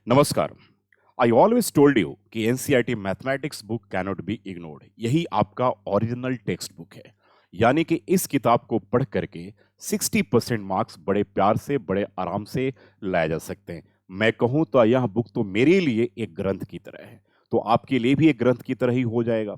नमस्कार। I always told you कि NCERT mathematics book cannot be ignored. यही आपका ओरिजिनल टेक्स्ट बुक है। यानी कि इस किताब को पढ़ करके 60% मार्क्स बड़े प्यार से, बड़े आराम से लाए जा सकते हैं। मैं कहूं तो यह बुक तो मेरे लिए एक ग्रंथ की तरह है, तो आपके लिए भी एक ग्रंथ की तरह ही हो जाएगा।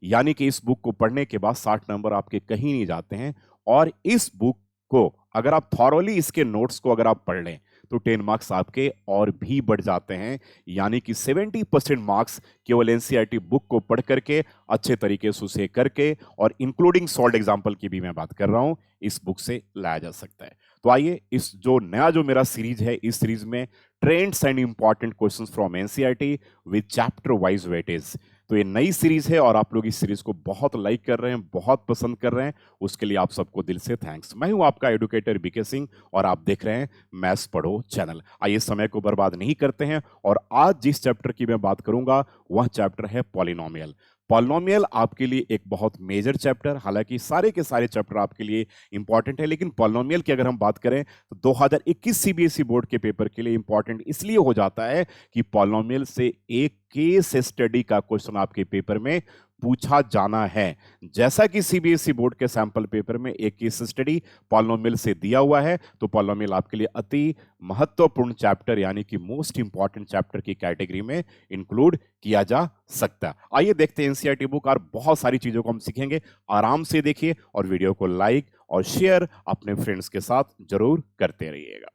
यानी कि इस बुक को पढ़ने के बाद 60 नंबर आपके कहीं नहीं जाते हैं। और इस बुक को अगर आप थॉरोली इसके नोट्स को अगर आप पढ़ लें तो 10 मार्क्स आपके और भी बढ़ जाते हैं। यानी कि 70% मार्क्स केवल एनसीईआरटी बुक को पढ़ करके, अच्छे तरीके से उसे करके, और इंक्लूडिंग सॉल्व एग्जाम्पल की भी मैं बात कर रहा हूं, इस बुक से लाया जा सकता है। तो आइए, इस जो नया जो मेरा सीरीज है, इस सीरीज में trends and important questions from NCERT with chapter wise weightage. तो ये नई सीरीज है और आप लोग इस सीरीज को बहुत लाइक कर रहे हैं, बहुत पसंद कर रहे हैं। उसके लिए आप सबको दिल से थैंक्स। मैं हूं आपका एडुकेटर बीके सिंह और आप देख रहे हैं मैथ्स पढ़ो चैनल। आइए, समय को बर्बाद नहीं करते हैं और आज जिस चैप्टर की मैं बात करूंगा वह चैप्टर है पॉलिनोमियल। पॉलिनोमियल आपके लिए एक बहुत मेजर चैप्टर, हालांकि सारे के सारे चैप्टर आपके लिए इंपॉर्टेंट है, लेकिन पॉलिनोमियल की अगर हम बात करें तो 2021 सीबीएसई बोर्ड के पेपर के लिए इंपॉर्टेंट इसलिए हो जाता है कि पॉलिनोमियल से एक केस स्टडी का क्वेश्चन आपके पेपर में पूछा जाना है। जैसा कि सीबीएसई बोर्ड के सैंपल पेपर में एक केस स्टडी पॉलिनोमियल से दिया हुआ है, तो पॉलिनोमियल आपके लिए अति महत्वपूर्ण चैप्टर यानी कि मोस्ट इंपॉर्टेंट चैप्टर की कैटेगरी में इंक्लूड किया जा सकता है। आइए देखते हैं एनसीईआरटी बुक और बहुत सारी चीजों को हम सीखेंगे। आराम से देखिए और वीडियो को लाइक और शेयर अपने फ्रेंड्स के साथ जरूर करते रहिएगा।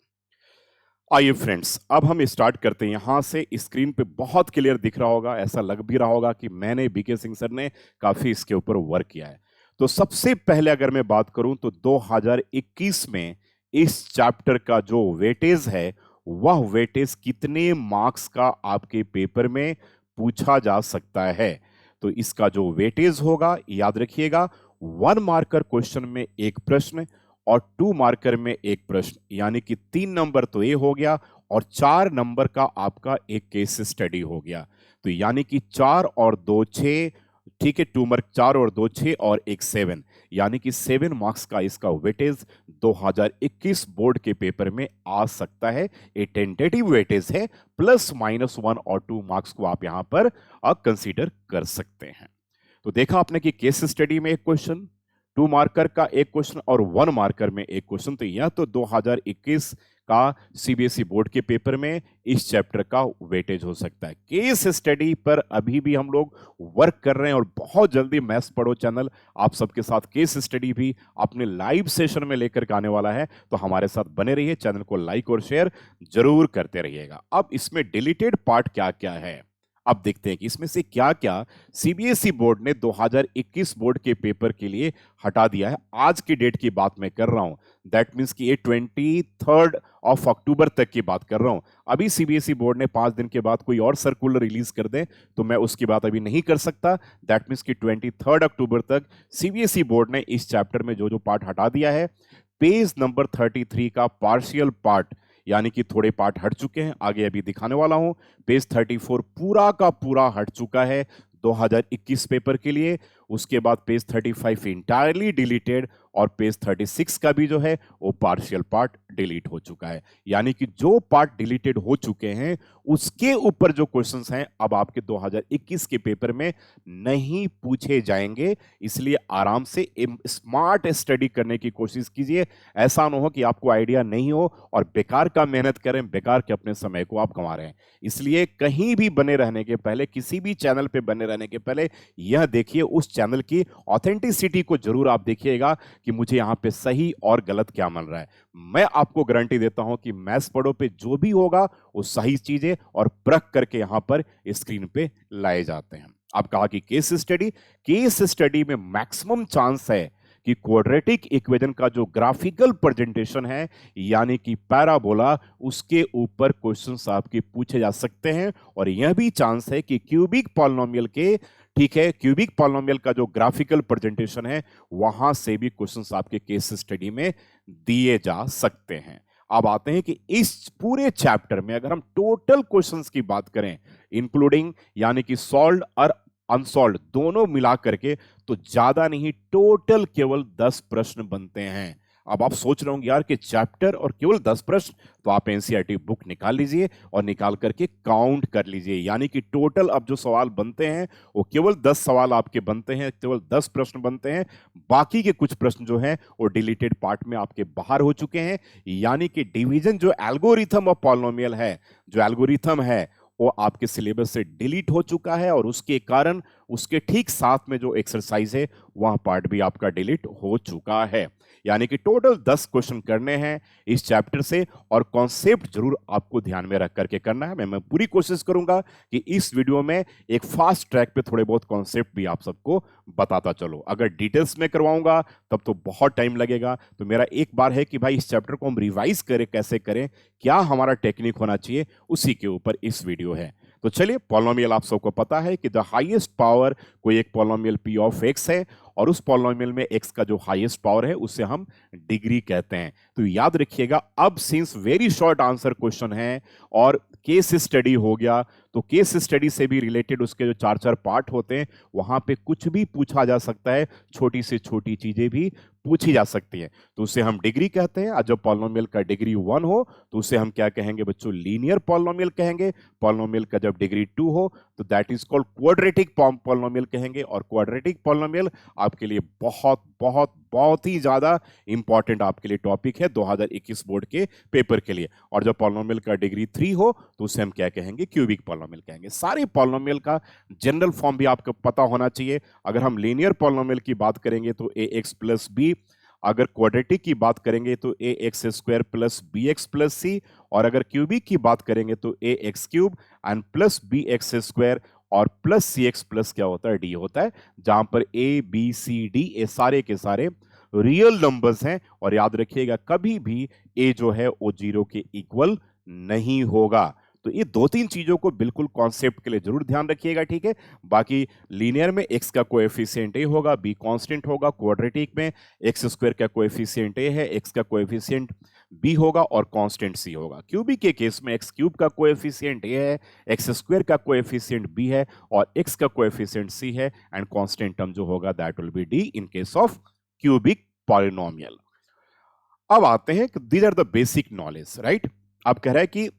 आइए फ्रेंड्स, अब हम स्टार्ट करते हैं। यहां से स्क्रीन पे बहुत क्लियर दिख रहा होगा, ऐसा लग भी रहा होगा कि मैंने बीके सिंह सर ने काफी इसके ऊपर वर्क किया है। तो सबसे पहले अगर मैं बात करूं तो 2021 में इस चैप्टर का जो वेटेज है, वह वेटेज कितने मार्क्स का आपके पेपर में पूछा जा सकता है। तो इसका जो वेटेज होगा, याद रखिएगा, 1 मार्कर क्वेश्चन में एक प्रश्न और 2 मार्कर में एक प्रश्न, यानी कि 3 नंबर तो ये हो गया और 4 नंबर का आपका एक केस स्टडी हो गया। तो यानी कि 4 और 2 6, ठीक है, 2 मार्क 4 और 2 6 और एक 7, यानी कि 7 मार्क्स का इसका वेटेज 2021 बोर्ड के पेपर में आ सकता है। ये टेंटेटिव वेटेज है, प्लस माइनस 1 और 2 मार्क्स को आप यहां पर कंसीडर कर सकते हैं। तो देखा आपने कि केस स्टडी में एक क्वेश्चन, 2 मार्कर का एक क्वेश्चन और 1 मार्कर में एक क्वेश्चन। तो यह तो 2021 का सीबीएसई बोर्ड के पेपर में इस चैप्टर का वेटेज हो सकता है। केस स्टडी पर अभी भी हम लोग वर्क कर रहे हैं और बहुत जल्दी मैथ्स पढ़ो चैनल आप सबके साथ केस स्टडी भी अपने लाइव सेशन में लेकर के आने वाला है। तो हमारे साथ बने रहिए, चैनल को लाइक और शेयर जरूर करते रहिएगा। अब इसमें डिलीटेड पार्ट क्या क्या है, अब देखते हैं कि इसमें से क्या क्या सीबीएसई बोर्ड ने 2021 बोर्ड के पेपर के लिए हटा दिया है। आज की डेट की बात मैं कर रहा हूं, दैट मींस कि ये 23 अक्टूबर तक की बात कर रहा हूं। अभी सीबीएसई बोर्ड ने 5 दिन के बाद कोई और सर्कुलर रिलीज कर दे तो मैं उसकी बात अभी नहीं कर सकता। दैट मींस कि 23 अक्टूबर तक सीबीएसई बोर्ड ने इस चैप्टर में जो जो पार्ट हटा दिया है, पेज नंबर 33 का पार्शियल पार्ट, यानी कि थोड़े पार्ट हट चुके हैं, आगे अभी दिखाने वाला हूं। पेज 34 पूरा का पूरा हट चुका है 2021 पेपर के लिए। उसके बाद पेज 35 इंटायरली डिलीटेड और पेज 36 का भी जो है वो पार्शियल पार्ट डिलीट हो चुका है। यानी कि जो पार्ट डिलीटेड हो चुके हैं उसके ऊपर जो क्वेश्चंस हैं अब आपके 2021 के पेपर में नहीं पूछे जाएंगे। इसलिए आराम से स्मार्ट स्टडी करने की कोशिश कीजिए। ऐसा ना हो कि आपको आइडिया नहीं हो और बेकार का मेहनत करें, बेकार के अपने समय को आप गंवा रहे हैं। इसलिए कहीं भी बने रहने के पहले, किसी भी चैनल पे बने रहने के पहले यह देखिए, उस चैनल की ऑथेंटिसिटी को जरूर आप देखिएगा कि मुझे यहां पे सही और गलत क्या मिल रहा है। मैं आपको गारंटी देता हूं कि मैथ्स पढ़ो पे जो भी होगा वो सही चीजें और परख करके यहां पर स्क्रीन पे लाए जाते हैं। अब कहा कि केस स्टडी में मैक्सिमम चांस है कि क्वाड्रेटिक इक्वेशन का जो ग्राफिकल प्रेजेंटेशन है, यानी कि पैराबोला, उसके ऊपर क्वेश्चंस आपके पूछे जा सकते हैं। और यह भी चांस है कि क्यूबिक पॉलिनोमियल के, ठीक है, क्यूबिक पॉलिनोमियल का जो ग्राफिकल प्रेजेंटेशन है वहां से भी क्वेश्चंस आपके केस स्टडी में दिए जा सकते हैं। अब आते हैं कि इस पूरे चैप्टर में अगर हम टोटल क्वेश्चंस की बात करें, इंक्लूडिंग यानी कि सॉल्व्ड और अनसॉल्व्ड दोनों मिला करके, तो ज्यादा नहीं, टोटल केवल 10 प्रश्न बनते हैं। अब आप सोच रहे होंगे यार कि चैप्टर और केवल 10 प्रश्न, तो आप एनसीईआरटी बुक निकाल लीजिए और निकाल करके काउंट कर लीजिए, यानी कि टोटल अब जो सवाल बनते हैं वो केवल 10 सवाल आपके बनते हैं, केवल 10 प्रश्न बनते हैं। बाकी के कुछ प्रश्न जो हैं वो डिलीटेड पार्ट में आपके बाहर हो चुके हैं, यानी कि डिवीजन जो एल्गोरिथम ऑफ पॉलिनोमियल है, जो एल्गोरिथम है वो आपके सिलेबस से डिलीट हो चुका है, और उसके कारण उसके ठीक साथ में जो एक्सरसाइज है वह पार्ट भी आपका डिलीट हो चुका है। यानी कि टोटल 10 क्वेश्चन करने हैं इस चैप्टर से, और कॉन्सेप्ट जरूर आपको ध्यान में रख करके करना है। मैं पूरी कोशिश करूंगा कि इस वीडियो में एक फास्ट ट्रैक पे थोड़े बहुत कॉन्सेप्ट भी आप सबको बताता चलो। अगर डिटेल्स में करवाऊंगा तब तो बहुत टाइम लगेगा, तो मेरा एक बार है कि भाई इस चैप्टर को हम रिवाइज करें, कैसे करें, क्या हमारा टेक्निक होना चाहिए, उसी के ऊपर इस वीडियो है। तो चलिए, पॉलिनोमियल आप सबको पता है कि द हाईएस्ट पावर कोई एक पॉलिनोमियल p ऑफ x है, और उस पॉलिनोमियल में x का जो हाईएस्ट पावर है उसे हम डिग्री कहते हैं। तो याद रखिएगा, अब since very short answer question है और केस स्टडी हो गया, तो केस स्टडी से भी रिलेटेड उसके जो 4-4 पार्ट होते हैं वहां पे कुछ भी पूछा जा सकता है, छोटी से छोटी चीजें भी पूछी जा सकती हैं, तो उसे हम डिग्री कहते हैं। और जब पॉलिनोमियल का डिग्री 1 हो तो उसे हम क्या कहेंगे बच्चों, लीनियर पॉलिनोमियल कहेंगे। पॉलिनोमियल का जब डिग्री 2 हो तो that is called quadratic polynomial कहेंगे, और क्वाड्रेटिक पॉलिनोमियल आपके लिए बहुत बहुत बहुत ही ज्यादा इंपॉर्टेंट आपके लिए टॉपिक है 2021 बोर्ड के पेपर के लिए। और जब पॉलिनोमियल का डिग्री 3 हो तो उसे हम क्या कहेंगे, क्यूबिक पॉलिनोमियल कहेंगे। सारे पॉलिनोमियल का जनरल फॉर्म भी आपको पता होना चाहिए। अगर हम लीनियर पॉलिनोमियल की बात करेंगे तो ax प्लस बी, अगर क्वाड्रेटिक की बात करेंगे तो ax square plus bx plus C, और अगर क्यूबिक की बात करेंगे तो ax cube and plus bx square और प्लस सी एक्स प्लस क्या होता है, डी होता है, जहां पर ए बी सी डी ये सारे के सारे रियल नंबर्स हैं। और याद रखिएगा, कभी भी ए जो है वो 0 के इक्वल नहीं होगा। तो ये 2-3 चीजों को बिल्कुल कॉन्सेप्ट के लिए जरूर ध्यान रखिएगा, ठीक है। बाकी लीनियर में x का कोएफिशिएंट a होगा, b कांस्टेंट होगा। क्वाड्रेटिक में x स्क्वायर का कोएफिशिएंट a है, x का कोएफिशिएंट b होगा और कांस्टेंट c होगा। क्यूबिक के केस में x क्यूब का कोएफिशिएंट a है, x स्क्वायर का कोएफिशिएंट b है और x का कोएफिशिएंट c है, एंड कांस्टेंट टर्म जो होगा that will B d in case of cubic polynomial. अब आते हैं कि these are the basic knowledge, right. अब कह रहा है कि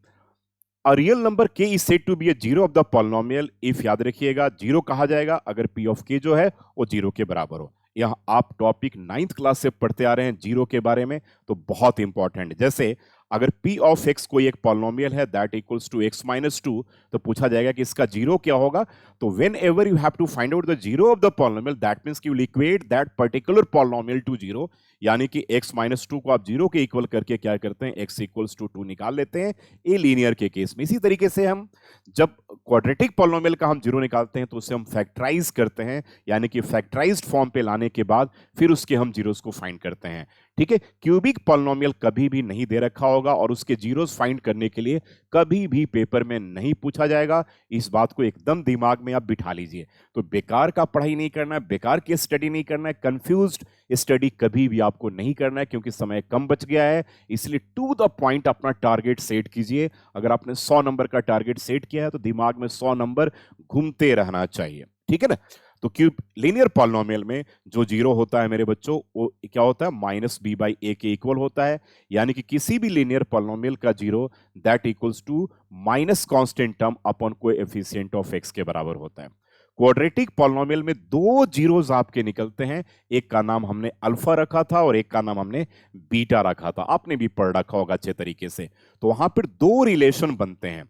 A real number k is said to be a zero of the polynomial if, याद रखिएगा, जीरो कहा जाएगा अगर p of k जो है वो जीरो के बराबर हो। यह आप टॉपिक 9th क्लास से पढ़ते आ रहे हैं जीरो के बारे में, तो बहुत इंपॉर्टेंट। जैसे अगर p ऑफ x कोई एक पॉलिनोमियल है that equals to x minus 2, तो पूछा जाएगा कि इसका जीरो क्या होगा। तो whenever you have to find out the zero of the polynomial, that means you equate that particular polynomial to zero, यानी कि x माइनस 2 को आप जीरो के इक्वल करके क्या करते हैं, x इक्वल्स टू 2 निकाल लेते हैं, ए लीनियर के केस में। इसी तरीके से हम जब क्वाड्रेटिक पॉलिनोमियल का हम जीरो निकालते हैं तो उसे हम फैक्टराइज करते हैं, यानी कि फैक्टराइज्ड फॉर्म पे लाने के बाद फिर उसके हम जीरोस को फाइंड करते हैं, ठीक है। क्यूबिक पॉलिनोमियल कभी भी नहीं दे रखा होगा और उसके जीरोस फाइंड करने के लिए कभी भी पेपर में नहीं पूछा जाएगा। इस बात को एकदम दिमाग में आप बिठा लीजिए। तो बेकार का पढ़ाई नहीं करना है, बेकार की स्टडी नहीं करना है, कंफ्यूज्ड स्टडी कभी भी आपको नहीं करना है, क्योंकि समय कम बच गया है। इसलिए टू द पॉइंट अपना टारगेट सेट कीजिए। अगर आपने 100 नंबर का टारगेट सेट किया है तो दिमाग में 100 नंबर घूमते रहना चाहिए, ठीक है ना। तो क्यूब लीनियर पॉलिनोमियल में जो जीरो होता है मेरे बच्चों, वो क्या होता है, माइनस बी बाई ए के इक्वल होता है। यानी कि किसी भी लीनियर पॉलिनोमियल का zero that equals to minus constant term upon coefficient of x के बराबर होता है। क्वाड्रेटिक पॉलिनोमियल में दो जीरोस आपके निकलते हैं, एक का नाम हमने अल्फा रखा था और एक का नाम हमने बीटा रखा था, आपने भी पढ़ रखा होगा अच्छे तरीके से। तो वहां पर दो रिलेशन बनते हैं।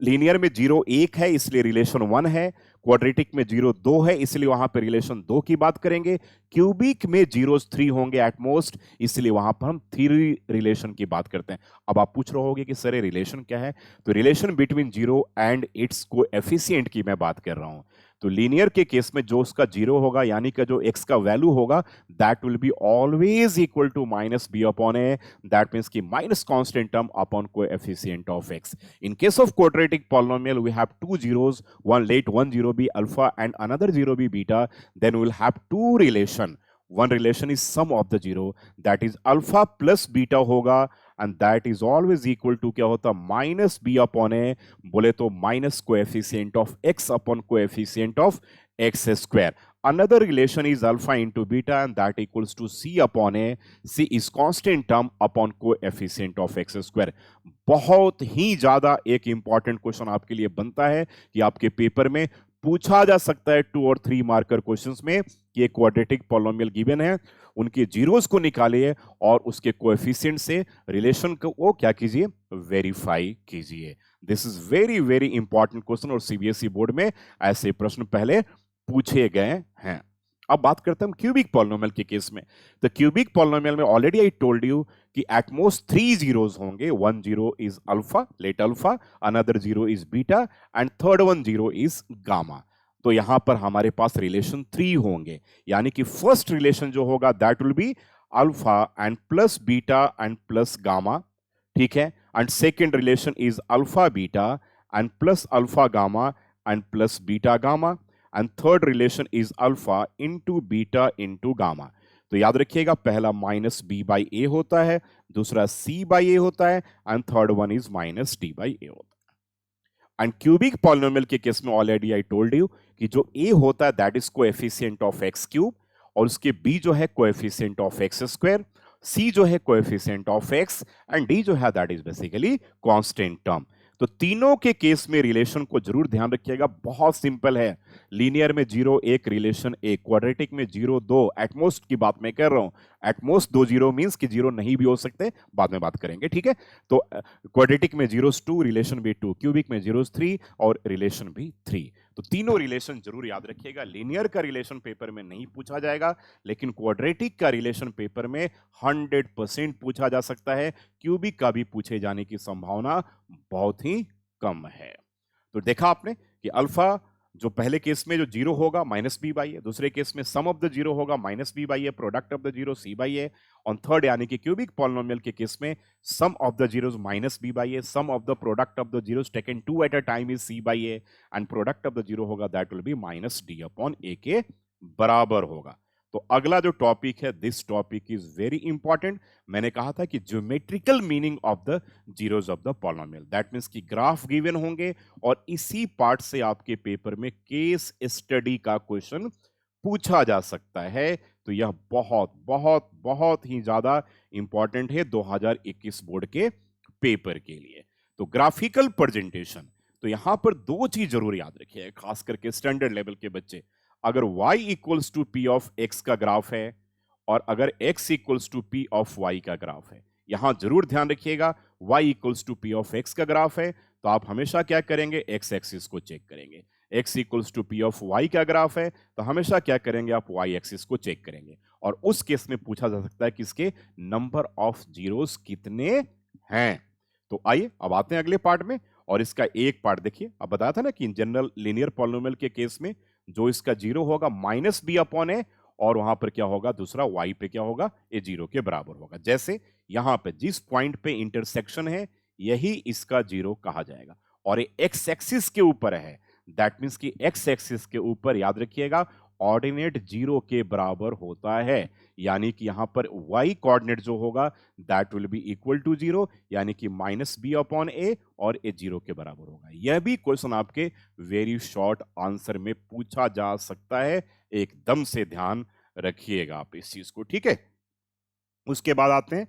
लीनियर में जीरो 1 है इसलिए रिलेशन 1 है, क्वाड्रेटिक में जीरो 2 है इसलिए वहां पर रिलेशन 2 की बात करेंगे, क्यूबिक में जीरोस 3 होंगे एट मोस्ट, इसलिए वहां पर हम 3 रिलेशन की बात करते हैं। अब आप पूछ रहे होगे कि सर रिलेशन क्या है, तो relation between zero and it's coefficient की मैं बात कर रहा हूं। तो लीनियर के केस में जो उसका जीरो होगा, यानी कि जो x का वैल्यू होगा that will be always equal to minus B upon A, that means कि minus constant term upon coefficient of x। In case of quadratic polynomial, we have two zeros, one let one zero be alpha and another zero be beta. Then we will have two relation. One relation is sum of the zero, that is alpha plus beta होगा, and that is always equal to क्या होता, minus B upon ए, बोले तो minus coefficient of x upon coefficient of X square. another relation is alpha into beta and that equals to c upon a. C is constant term upon coefficient of x square. बहुत ही ज्यादा एक important question आपके लिए बनता है कि आपके paper में पूछा जा सकता है 2 और 3 मार्कर क्वेश्चंस में कि एक क्वाड्रेटिक पॉलिनोमियल गिवन है, उनके जीरोस को निकालिए और उसके कोएफिशिएंट से रिलेशन को क्या कीजिए, वेरीफाई कीजिए. This is very very important question और सीबीएसई बोर्ड में ऐसे प्रश्न पहले पूछे गए हैं. अब बात करते हैं क्यूबिक पॉलिनोमियल के केस में. तो क्यूबिक पॉलिनोमियल में ऑलरेडी आई टोल्ड यू कि एट मोस्ट 3 जीरोस होंगे. 1 zero is alpha, let alpha, another zero is beta and third 1 zero is gamma. तो यहां पर हमारे पास रिलेशन 3 होंगे, यानी कि फर्स्ट रिलेशन जो होगा that will be alpha and plus beta and plus gamma. ठीक है. And second relation is alpha beta and plus alpha gamma and plus beta gamma. And third relation is alpha into beta into gamma. तो याद रखिएगा पहला minus B by A होता है, दूसरा सी by A होता है and third one is minus D by A होता है. एंड क्यूबिक पॉलिनोमियल के केस में ऑलरेडी आई टोल्ड यू कि जो ए होता है that is coefficient of X cube और उसके बी जो है coefficient of X square, C जो है coefficient of X and D जो है that is basically constant term. तो तीनों के केस में रिलेशन को जरूर ध्यान रखिएगा, बहुत सिंपल है. लीनियर में 0 1 रिलेशन 1, क्वाड्रेटिक में 0 2, एटमोस्ट की बात मैं कर रहा हूं. एटमोस्ट 2 जीरो मींस कि 0 नहीं भी हो सकते, बाद में बात करेंगे. ठीक है. तो क्वाड्रेटिक में 0s 2, रिलेशन भी 2, क्यूबिक में 0s 3 और रिलेशन भी 3. तो तीनों रिलेशन जरूर याद रखिएगा. लीनियर का रिलेशन पेपर में नहीं पूछा जाएगा, लेकिन क्वाड्रेटिक का रिलेशन पेपर में 100% पूछा जा सकता है. क्यूबिक का भी पूछे जाने की संभावना बहुत ही कम है. तो देखा आपने कि अल्फा जो पहले केस में जो 0 होगा माइनस बी बाई ए, दूसरे केस में सम ऑफ द 0 होगा minus B by A, product of the 0 C by A. On third यानी कि क्यूबिक पॉलिनोमियल के केस में sum of the zeros minus B by A, sum of the product of the zeros taken 2 at a time is C by A and product of the 0 होगा that will be minus D upon A के बराबर होगा. तो अगला जो topic है, this topic is very important. मैंने कहा था कि geometrical meaning of the zeros of the polynomial, that means कि ग्राफ गिवन होंगे और इसी पार्ट से आपके पेपर में केस स्टडी का क्वेश्चन पूछा जा सकता है. तो यह बहुत बहुत बहुत ही ज्यादा इंपॉर्टेंट है 2021 बोर्ड के पेपर के लिए. तो ग्राफिकल प्रेजेंटेशन, तो यहां पर 2 चीज जरूर याद रखिए, खास करके स्टैंडर्ड लेवल के बच्चे. अगर y equals to p of x का ग्राफ है और अगर x equals to p of y का ग्राफ है, यहां जरूर ध्यान रखिएगा y equals to p of x का ग्राफ है तो आप हमेशा क्या करेंगे, x एक्सिस को चेक करेंगे. x equals to p of y का ग्राफ है तो हमेशा क्या करेंगे, आप y एक्सिस को चेक करेंगे. और उस केस में पूछा जा सकता है कि इसके नंबर ऑफ जीरोस कितने हैं. तो आइए अब आते हैं अगले पार्ट में और इसका एक पार्ट देखिए. अब बताया था ना कि इन जनरल लीनियर पॉलिनोमियल के केस में जो इसका 0 होगा माइनस बी अपॉन ए और वहां पर क्या होगा, दूसरा y पे क्या होगा, ए 0 के बराबर होगा. जैसे यहां पे जिस पॉइंट पे इंटरसेक्शन है यही इसका 0 कहा जाएगा और ये x एक्सिस के ऊपर है, दैट मींस कि x एक्सिस के ऊपर याद रखिएगा ऑर्डिनेट 0 के बराबर होता है. यानी कि यहां पर y कोऑर्डिनेट जो होगा that will be equal to 0, यानी कि माइनस बी अपॉन ए और ए 0 के बराबर होगा. यह भी क्वेश्चन आपके वेरी शॉर्ट आंसर में पूछा जा सकता है, एकदम से ध्यान रखिएगा आप इस चीज को. ठीक है. उसके बाद आते हैं,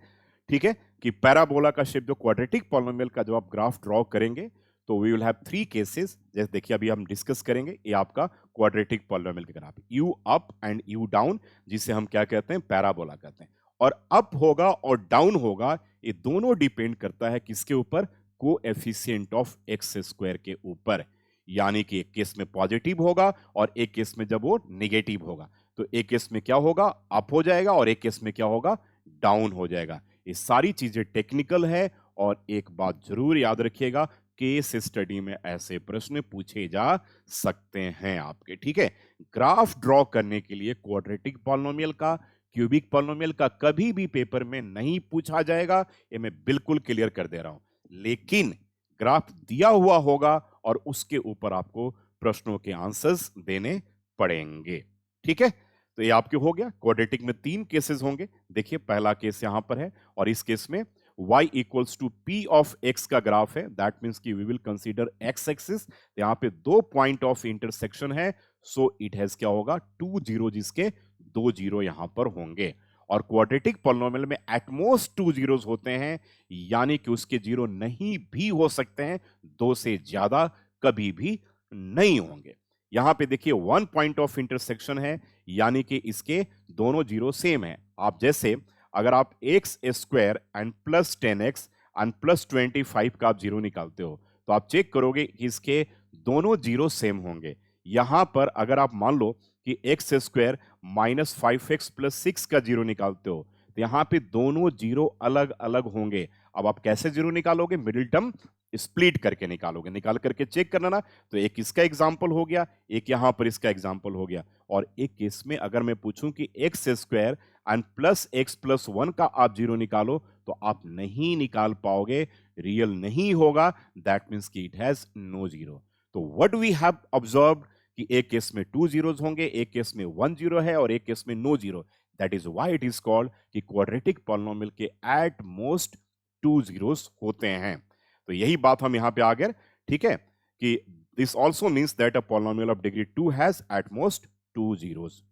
ठीक है, कि पैराबोला का शेप जो क्वाड्रेटिक पॉलिनोमियल का जो आप ग्राफ ड्रॉ करेंगे तो वी विल हैव 3 केसेस. जैसे देखिए अभी हम डिस्कस करेंगे, ये आपका क्वाड्रेटिक पॉलिनोमियल का graph, you up and you down, जिसे हम क्या कहते हैं, पैराबोला कहते हैं. और अप होगा और डाउन होगा, ये दोनों डिपेंड करता है किसके ऊपर, कोएफिशिएंट ऑफ एक्स स्क्वायर के ऊपर. यानी कि एक केस में पॉजिटिव होगा और एक केस में जब वो नेगेटिव होगा तो एक केस में क्या होगा, अप हो जाएगा और एक केस में क्या होगा, डाउन हो जाएगा. ये सारी चीजें टेक्निकल है और एक बात जरूर याद रखिएगा, केस स्टडी में ऐसे प्रश्न पूछे जा सकते हैं आपके. ठीक है. ग्राफ ड्रॉ करने के लिए क्वाड्रेटिक पॉलिनोमियल का, क्यूबिक पॉलिनोमियल का कभी भी पेपर में नहीं पूछा जाएगा, ये मैं बिल्कुल क्लियर कर दे रहा हूं. लेकिन ग्राफ दिया हुआ होगा और उसके ऊपर आपको प्रश्नों के आंसर्स देने पड़ेंगे. ठीक है. तो ये आपके हो गया. क्वाड्रेटिक में 3 केसेस होंगे. देखिए पहला केस यहां पर है और इस केस में y equals to p of x का ग्राफ है, दैट मीन्स कि we will consider x axis, यहाँ पे दो पॉइंट ऑफ इंटरसेक्शन है, सो इट हैज क्या होगा 2 जीरो, जिसके 2 जीरो यहां पर होंगे। और क्वाड्रेटिक पॉलिनोमियल में एटमोस्ट 2 जीरोस होते हैं, यानी कि उसके जीरो नहीं भी हो सकते हैं, 2 से ज्यादा कभी भी नहीं होंगे। यहां पे देखिए 1 पॉइंट ऑफ इंटरसेक्शन है, यानी कि इसके दोनों जीरो सेम है। आप जैसे अगर आप x square and plus 10x and plus 25 का आप जीरो निकालते हो, तो आप चेक करोगे कि इसके दोनों जीरो सेम होंगे। यहां पर अगर आप मान लो कि x square minus 5x plus 6 का जीरो निकालते हो, तो यहां पे दोनों जीरो अलग अलग होंगे। अब आप कैसे जीरो निकालोगे? मिडिल टर्म स्प्लिट करके निकालोगे, निकाल करके चेक करना ना। तो एक इसका एग्जांपल हो गया, एक यहां पर इसका एग्जांपल हो गया। और एक केस में अगर मैं पूछूं कि x square and plus x plus 1 का आप जीरो निकालो, तो आप नहीं निकाल पाओगे, रियल नहीं होगा, दैट मीन्स कि इट हैज नो जीरो। तो व्हाट वी हैव ऑब्जर्व्ड कि एक केस में 2 जीरोस होंगे, एक केस में 1 जीरो है और एक केस में no zero. That is why it is called कि क्वाड्रेटिक पॉलिनोमियल के एट मोस्ट 2 जीरोस होते हैं। तो यही बात हम यहां पे आ गए, ठीक है, कि this also means that a polynomial of degree 2 has at most 2 zeros.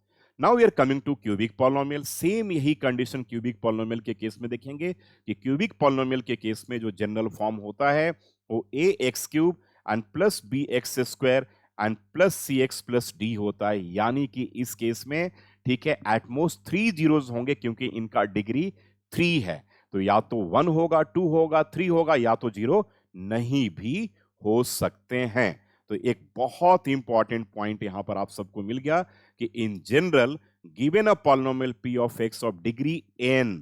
Now we are coming to cubic polynomial. Same यही कंडीशन क्यूबिक पॉलिनोमियल के केस में देखेंगे कि क्यूबिक पॉलिनोमियल के केस में जो जनरल फॉर्म होता है वो A X cube and plus B X square and plus C X plus D होता है, यानी कि इस केस में, ठीक है, एटमोस्ट 3 जीरोस होंगे, क्योंकि इनका डिग्री 3 है। तो या तो 1 होगा, 2 होगा, 3 होगा, या तो जीरो नहीं भी हो सकते हैं। तो एक बहुत इंपॉर्टेंट पॉइंट यहां पर आप सबको मिल गया कि in general given a polynomial p of x of degree n,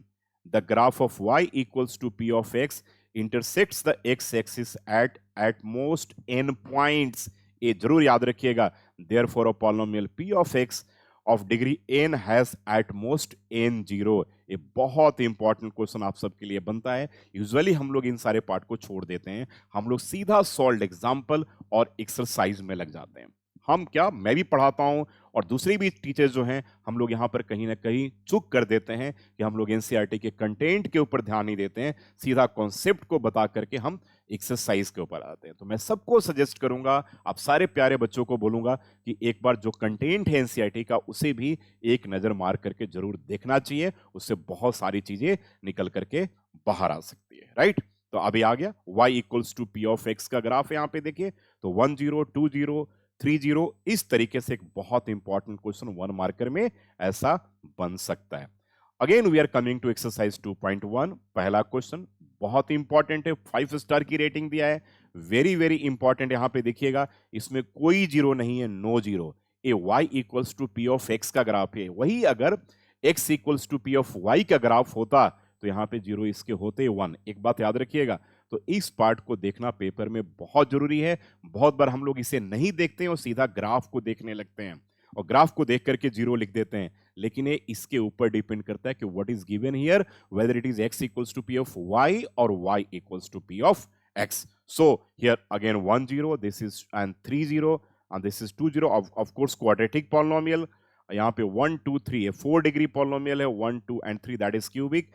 the graph of y equals to p of x intersects the x axis at most n points। ये जरूर याद रखिएगा, therefore a polynomial p of x of degree n has at most n zero. ये बहुत important question आप सबके लिए बनता है। यूजुअली हम लोग इन सारे पार्ट को छोड़ देते हैं, हम लोग सीधा सॉल्व एग्जाम्पल और एक्सरसाइज में लग जाते हैं। हम क्या, मैं भी पढ़ाता हूं और दूसरे भी टीचर्स जो हैं, हम लोग यहां पर कहीं ना कहीं चूक कर देते हैं कि हम लोग एनसीईआरटी के कंटेंट के ऊपर ध्यान नहीं देते हैं, सीधा कॉन्सेप्ट को बता करके हम एक्सरसाइज के ऊपर आते हैं। तो मैं सबको सजेस्ट करूंगा, आप सारे प्यारे बच्चों को बोलूंगा कि एक बार जो कंटेंट है एनसीईआरटी का, उसे भी एक नजर मार करके जरूर देखना चाहिए, उससे बहुत सारी चीजें निकल करके बाहर आ सकती है, राइट। तो अभी आ गया y equals to p of x का ग्राफ यहां पे देखिए, तो 1 0 2 0 3 0, इस तरीके से एक बहुत इंपॉर्टेंट क्वेश्चन 1 मार्कर में ऐसा बन सकता है। Again we are coming to exercise 2.1। पहला क्वेश्चन बहुत इंपॉर्टेंट है, 5 स्टार की रेटिंग दिया है, वेरी वेरी इंपॉर्टेंट। यहां पे देखिएगा, इसमें कोई जीरो नहीं है, no zero. A y equals to p of x का ग्राफ है, वही अगर x equals to p of y का ग्राफ होता तो यहां पे जीरो इसके होते 1। एक बात याद रखिएगा, तो इस पार्ट को देखना पेपर में बहुत जरूरी है। बहुत बार हम लोग इसे नहीं देखते हैं और सीधा ग्राफ को देखने लगते हैं और ग्राफ को देख करके जीरो लिख देते हैं, लेकिन ये इसके ऊपर डिपेंड करता है कि what is given here, whether it is x equals to p of y और y equals to p of x। So here again 1 0, this is and 3 0 and this is 2 0, of course quadratic polynomial। यहाँ पे 1 2 3 है, 4 degree polynomial है, 1 2 and 3 that is cubic,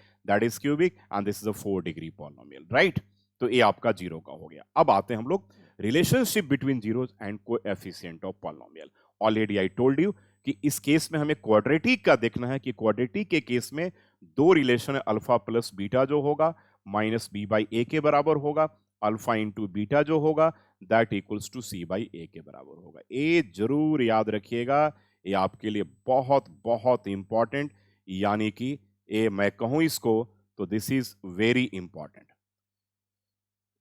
and this is a 4 degree polynomial, right. तो ये आपका zero का हो गया। अब आते हैं हम लोग relationship between zeros and coefficient of polynomial. Already I told you कि इस केस में हमें क्वाड्रेटिक का देखना है कि क्वाड्रेटिक के केस में दो रिलेशन है, अल्फा प्लस बीटा जो होगा माइनस बी बाई ए के बराबर होगा, अल्फा इंटू बीटा जो होगा that equals to C by A के बराबर होगा। ये जरूर याद रखिएगा, ये आपके लिए बहुत बहुत इंपॉर्टेंट, यानी कि ये मैं कहूं इसको तो दिस इज वेरी इंपॉर्टेंट,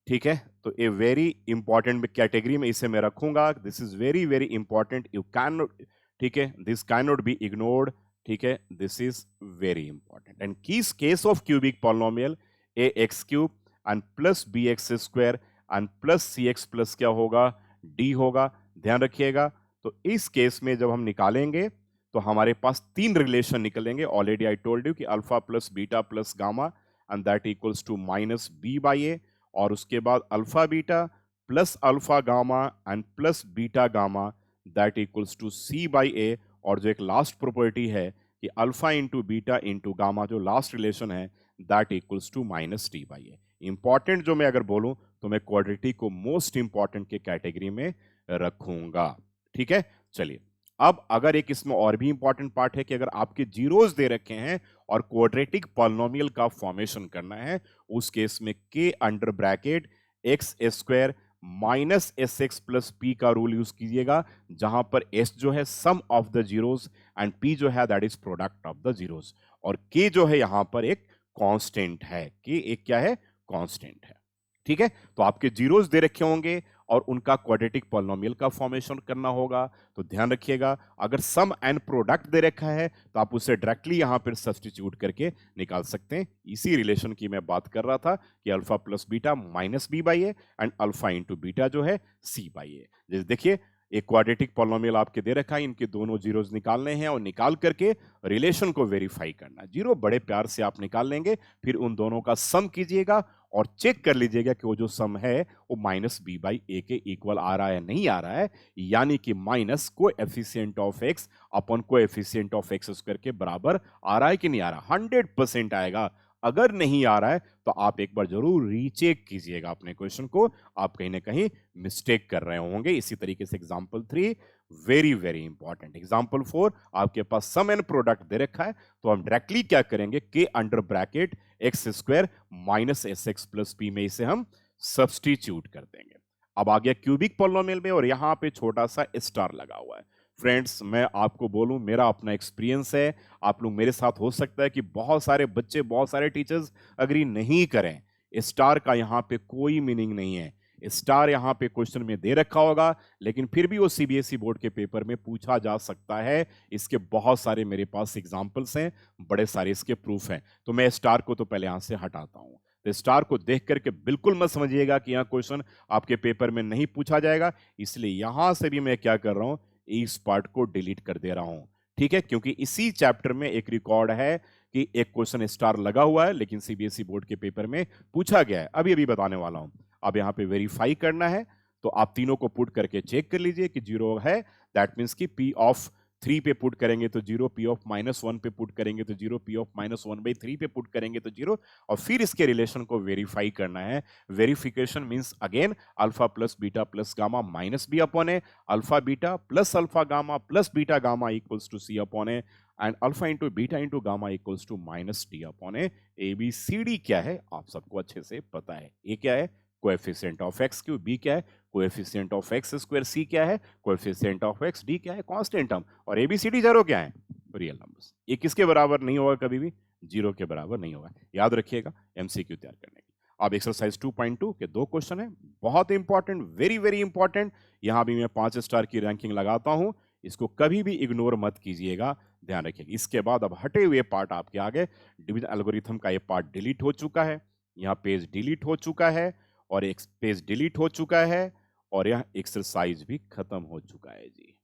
ठीक है। तो ए वेरी इंपॉर्टेंट कैटेगरी में इसे मैं रखूंगा, this is very very important, you can not, ठीक है, this can not be ignored, ठीक है, this is very important. And किस case of cubic polynomial A X cube and plus B X square and plus C X plus क्या होगा, D होगा, ध्यान रखिएगा। तो इस केस में जब हम निकालेंगे तो हमारे पास तीन रिलेशन निकलेंगे। ऑलरेडी आई टोल्ड यू कि alpha plus beta plus gamma and that equals to minus B by A, और उसके बाद alpha beta plus alpha gamma and plus beta gamma that equals to C by A, और जो एक last property है कि alpha into beta into gamma, जो last relation है that equals to minus T by A. Important जो मैं अगर बोलूं तो मैं क्वाड्रेटिक को मोस्ट इंपॉर्टेंट के कैटेगरी में रखूंगा। ठीक है, चलिए अब अगर एक इसमें और भी इंपॉर्टेंट पार्ट है कि अगर आपके जीरोस दे रखे हैं और क्वाड्रेटिक पॉलिनोमियल का फॉर्मेशन करना है, उस केस में के under bracket X square minus S X plus P का रूल यूज कीजिएगा, जहां पर एस जो है sum of the zeros and P जो है that is product of the zeros, और के जो है यहां पर एक कांस्टेंट है। के एक क्या है? कांस्टेंट है। ठीक है, तो आपके जीरोस दे रखे होंगे और उनका क्वाड्रेटिक पॉलिनोमियल का फॉर्मेशन करना होगा। तो ध्यान रखिएगा, अगर सम एंड प्रोडक्ट दे रखा है तो आप उसे डायरेक्टली यहां पर सब्स्टिट्यूट करके निकाल सकते हैं। इसी रिलेशन की मैं बात कर रहा था कि alpha plus beta minus B by A and alpha into beta जो है सी बाई ए। जैसे देखिए एक क्वाड्रेटिक पॉलिनोमियल आपके दे रखा है, इनके दोनों जीरोस निकालने हैं और निकाल करके रिलेशन को वेरीफाई करना। जीरो बड़े प्यार से आप निकाल लेंगे, फिर उन दोनों का सम कीजिएगा और चेक कर लीजिएगा कि वो जो सम है वो माइनस बी बाई ए के इक्वल आ रहा है नहीं आ रहा है, यानी कि minus coefficient of x upon coefficient of X square के बराबर आ रहा है कि नहीं आ रहा। 100% आएगा। अगर नहीं आ रहा है तो आप एक बार जरूर रीचेक कीजिएगा अपने क्वेश्चन को, आप कहीं ना कहीं मिस्टेक कर रहे होंगे। इसी तरीके से example 3 very very important. Example 4 आपके पास सम एंड प्रोडक्ट दे रखा है, तो हम डायरेक्टली क्या करेंगे, के under bracket X square minus S X plus P में इसे हम सब्सटीट्यूट कर देंगे। अब आ गया क्यूबिक पॉलिनोमियल में और यहां पे छोटा सा स्टार लगा हुआ है। फ्रेंड्स मैं आपको बोलूं, मेरा अपना एक्सपीरियंस है, आप लोग मेरे साथ हो सकता है कि बहुत सारे बच्चे बहुत सारे टीचर्स अग्री नहीं करें। स्टार का यहां पे कोई मीनिंग नहीं है। स्टार यहां पे क्वेश्चन में दे रखा होगा, लेकिन फिर भी वो सीबीएसई बोर्ड के पेपर में पूछा जा सकता है। इसके बहुत सारे मेरे पास एग्जाम्पल्स हैं, बड़े सारे इसके प्रूफ हैं। तो मैं स्टार को तो पहले यहां से हटाता हूं। तो स्टार को देख करके बिल्कुल मत समझिएगा कि यहां क्वेश्चन आपके पेपर में नहीं पूछा जाएगा, इसलिए यहां से भी मैं क्या कर रहा हूं, इस पार्ट को डिलीट कर दे रहा हूं। ठीक है, क्योंकि इसी चैप्टर में एक रिकॉर्ड है कि एक क्वेश्चन स्टार लगा हुआ है लेकिन सीबीएसई बोर्ड के पेपर में पूछा गया है। अभी अभी बताने वाला हूं। अब यहां पे वेरीफाई करना है, तो आप तीनों को पुट करके चेक कर लीजिए कि जीरो है, दैट मीन्स कि पी ऑफ 3 पे पुट करेंगे तो जीरो, पी ऑफ -1 पे पुट करेंगे तो जीरो, पी ऑफ -1/3 पे पुट करेंगे तो जीरो, और फिर इसके रिलेशन को वेरीफाई करना है। Verification means again alpha plus beta plus gamma minus B upon A, alpha beta plus alpha gamma plus beta gamma equals to c upon A, and alpha into beta into gamma equals to minus D upon a. ABCD क्या है आप सबको अच्छे से पता है। A क्या है? Coefficient of X cube. B क्या है? Coefficient of X square. C क्या है? Coefficient of X. डी क्या है? Constant term. और एबीसीडी जीरो क्या है? Real numbers. ये किसके बराबर नहीं होगा? कभी भी जीरो के बराबर नहीं होगा, याद रखिएगा एमसीक्यू तैयार करने की। अब एक्सरसाइज 2.2 के दो क्वेश्चन है, बहुत इंपॉर्टेंट, वेरी वेरी इंपॉर्टेंट। यहां भी मैं 5 स्टार की रैंकिंग लगाता हूं, इसको कभी भी इग्नोर मत कीजिएगा, ध्यान रखिएगा। इसके बाद अब हटे हुए पार्ट आपके आगे, डिवीजन एल्गोरिथम का ये पार्ट डिलीट हो चुका है, यहाँ पेज डिलीट हो चुका है और एक पेज डिलीट हो चुका है और यह एक्सरसाइज भी खत्म हो चुका है जी।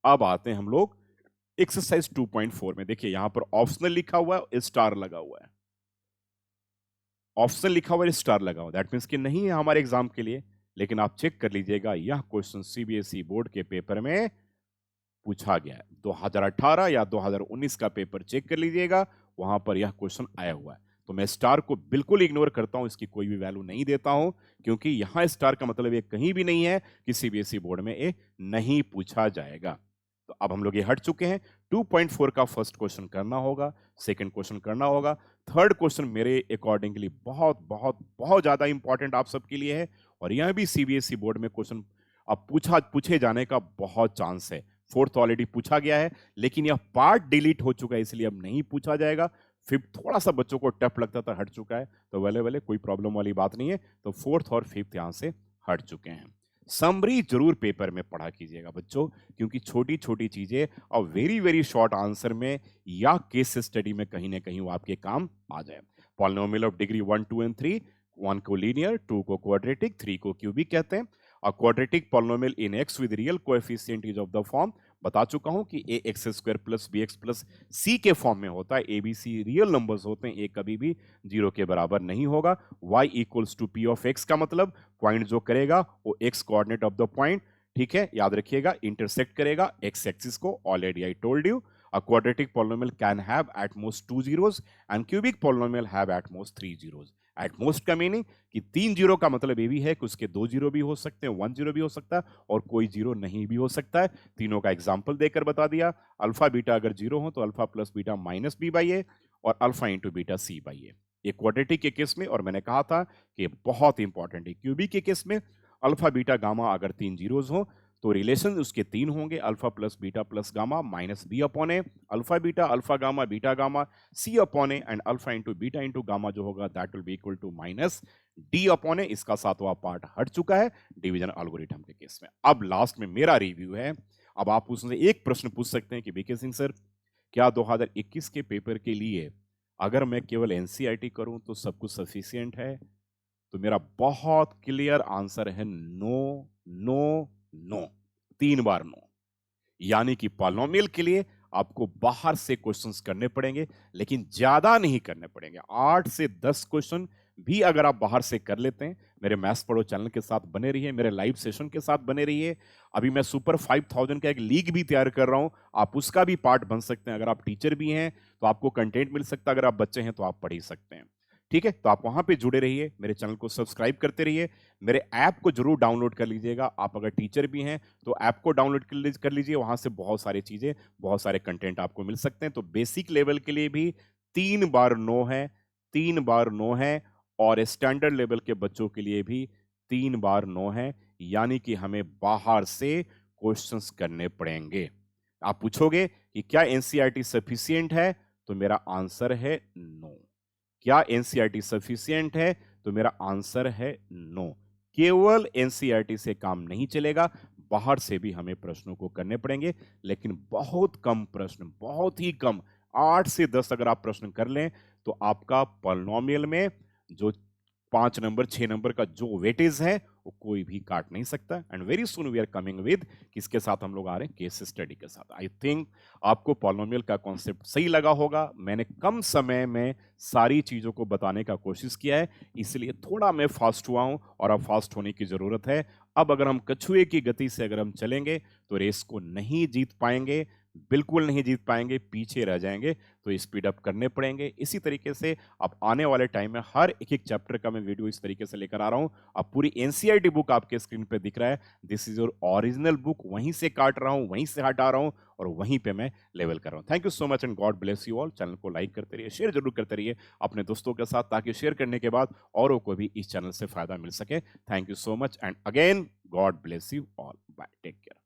अब आते हैं हम लोग एक्सरसाइज 2.4 में। देखिए यहां पर ऑप्शनल लिखा हुआ है, स्टार लगा हुआ है। ऑप्शनल लिखा हुआ है, स्टार लगा हुआ, दैट मीन्स कि नहीं है हमारे एग्जाम के लिए। लेकिन आप चेक कर लीजिएगा, यह क्वेश्चन सीबीएसई बोर्ड के पेपर में पूछा गया है। 2018 या 2019 का पेपर चेक कर लीजिएगा, वहां पर यह क्वेश्चन आया हुआ है। तो मैं स्टार को बिल्कुल इग्नोर करता हूं, इसकी कोई भी वैल्यू नहीं देता हूं, क्योंकि यहां स्टार का मतलब ये कहीं भी नहीं है कि सीबीएसई बोर्ड में ये नहीं पूछा जाएगा। तो अब हम लोग ये हट चुके हैं। 2.4 का फर्स्ट क्वेश्चन करना होगा, सेकंड क्वेश्चन करना होगा, थर्ड क्वेश्चन मेरे अकॉर्डिंगली बहुत बहुत बहुत ज्यादा इंपॉर्टेंट आप सबके लिए है, और यह भी सीबीएसई बोर्ड में क्वेश्चन अब पूछे जाने का बहुत चांस है। फोर्थ ऑलरेडी पूछा गया है, लेकिन यह पार्ट डिलीट हो चुका है, इसलिए अब नहीं पूछा जाएगा। फिफ्थ थोड़ा सा बच्चों को टफ लगता था, हट चुका है, तो वेले कोई प्रॉब्लम वाली बात नहीं है। तो फोर्थ और फिफ्थ यहां से हट चुके हैं। समरी जरूर पेपर में पढ़ा कीजिएगा बच्चों, क्योंकि छोटी छोटी चीजें और वेरी वेरी शॉर्ट आंसर में या केस स्टडी में कहीं ना कहीं वो आपके काम आ जाए। पॉलिनोमियल ऑफ डिग्री 1, 2 एंड 3, 1 को लीनियर, 2 को क्वाड्रेटिक, 3 को क्यूबिक कहते हैं। A quadratic polynomial in x with real coefficient is of the form, बता चुका हूं कि A X square plus B X plus C के फॉर्म में होता है। A B C real numbers होते हैं, ए कभी भी जीरो के बराबर नहीं होगा। y equals to p of x का मतलब पॉइंट जो करेगा वो x coordinate of the point, ठीक है, याद रखिएगा, इंटरसेक्ट करेगा एक्स एक्सिस को, already I told you. A quadratic polynomial can have at most 2 zeros and cubic polynomial have at most 3 zeros. At most का मीनिंग कि 3 जीरो का मतलब ये भी है कि उसके 2 जीरो भी हो सकते हैं, 1 जीरो भी हो सकता है और कोई जीरो नहीं भी हो सकता है। तीनों का एग्जाम्पल देकर बता दिया। अल्फा बीटा अगर जीरो हो तो alpha plus beta minus B by A और alpha into beta C by A. ये क्वाड्रेटिक के केस में, और मैंने कहा था कि बहुत इंपॉर्टेंट है। क्यूबिक के केस में अल्फा बीटा गामा अगर 3 जीरोज हो तो रिलेशन उसके 3 होंगे, alpha plus beta plus gamma minus B upon A, alpha gamma beta gamma C upon A and alpha into beta into gamma जो होगा that will be equal to minus D upon A. इसका 7वां part हट चुका है division algorithm के case में। अब लास्ट में मेरा रिव्यू है। अब आप उससे एक प्रश्न पूछ सकते हैं कि बीके सिंह सर, क्या 2021 के पेपर के लिए अगर मैं केवल एनसीईआरटी करूं तो सब कुछ सफिशिएंट है? तो मेरा बहुत क्लियर आंसर है नो नो नो, 3 बार नो। यानी कि पॉलिनोमियल के लिए आपको बाहर से क्वेश्चंस करने पड़ेंगे, लेकिन ज्यादा नहीं करने पड़ेंगे। 8 से 10 क्वेश्चन भी अगर आप बाहर से कर लेते हैं, मेरे मैथ्स पढ़ो चैनल के साथ बने रहिए, मेरे लाइव सेशन के साथ बने रहिए। अभी मैं सुपर 5000 का एक लीग भी तैयार कर रहा हूं, आप उसका भी पार्ट बन सकते हैं। अगर आप टीचर भी हैं तो आपको कंटेंट मिल सकता है, अगर आप बच्चे हैं तो आप पढ़ ही सकते हैं। ठीक है, तो आप वहां पे जुड़े रहिए, मेरे चैनल को सब्सक्राइब करते रहिए, मेरे ऐप को जरूर डाउनलोड कर लीजिएगा। आप अगर टीचर भी हैं तो ऐप को डाउनलोड कर लीजिए, वहां से बहुत सारी चीजें, बहुत सारे कंटेंट आपको मिल सकते हैं। तो बेसिक लेवल के लिए भी 3 बार नो है, 3 बार नो है, और स्टैंडर्ड लेवल के बच्चों के लिए भी 3 बार नो है। यानी कि हमें बाहर से क्वेश्चंस करने पड़ेंगे। आप पूछोगे कि क्या एनसीईआरटी सफिशिएंट है, तो मेरा आंसर है नो। क्या एनसीईआरटी सफिशिएंट है, तो मेरा आंसर है नो। केवल एनसीईआरटी से काम नहीं चलेगा, बाहर से भी हमें प्रश्नों को करने पड़ेंगे, लेकिन बहुत कम प्रश्न, बहुत ही कम। 8 से 10 अगर आप प्रश्न कर लें तो आपका पॉलिनोमियल में जो 5 नंबर 6 नंबर का जो वेटेज है वो कोई भी काट नहीं सकता। And very soon we are coming with किसके साथ हम लोग आ रहे हैं, केस स्टडी के साथ। आई थिंक आपको पॉलिनोमियल का कॉन्सेप्ट सही लगा होगा। मैंने कम समय में सारी चीजों को बताने का कोशिश किया है, इसलिए थोड़ा मैं फास्ट हुआ हूं और अब फास्ट होने की जरूरत है। अब अगर हम कछुए की गति से अगर हम चलेंगे तो रेस को नहीं जीत पाएंगे, बिल्कुल नहीं जीत पाएंगे, पीछे रह जाएंगे। तो स्पीड अप करने पड़ेंगे। इसी तरीके से अब आने वाले टाइम में हर एक एक चैप्टर का मैं वीडियो इस तरीके से लेकर आ रहा हूं। अब पूरी एनसीईआरटी बुक आपके स्क्रीन पे दिख रहा है, this is your original book. वहीं से काट रहा हूं, वहीं से हटा रहा हूं और वहीं पे मैं लेवल कर रहा हूं। Thank you so much and God bless you all. Channel को लाइक करते रहिए, शेयर जरूर करते रहिए अपने दोस्तों के साथ, ताकि शेयर करने के बाद औरों को भी इस चैनल से फायदा मिल सके। Thank you so much and again God bless you all. Bye, take care.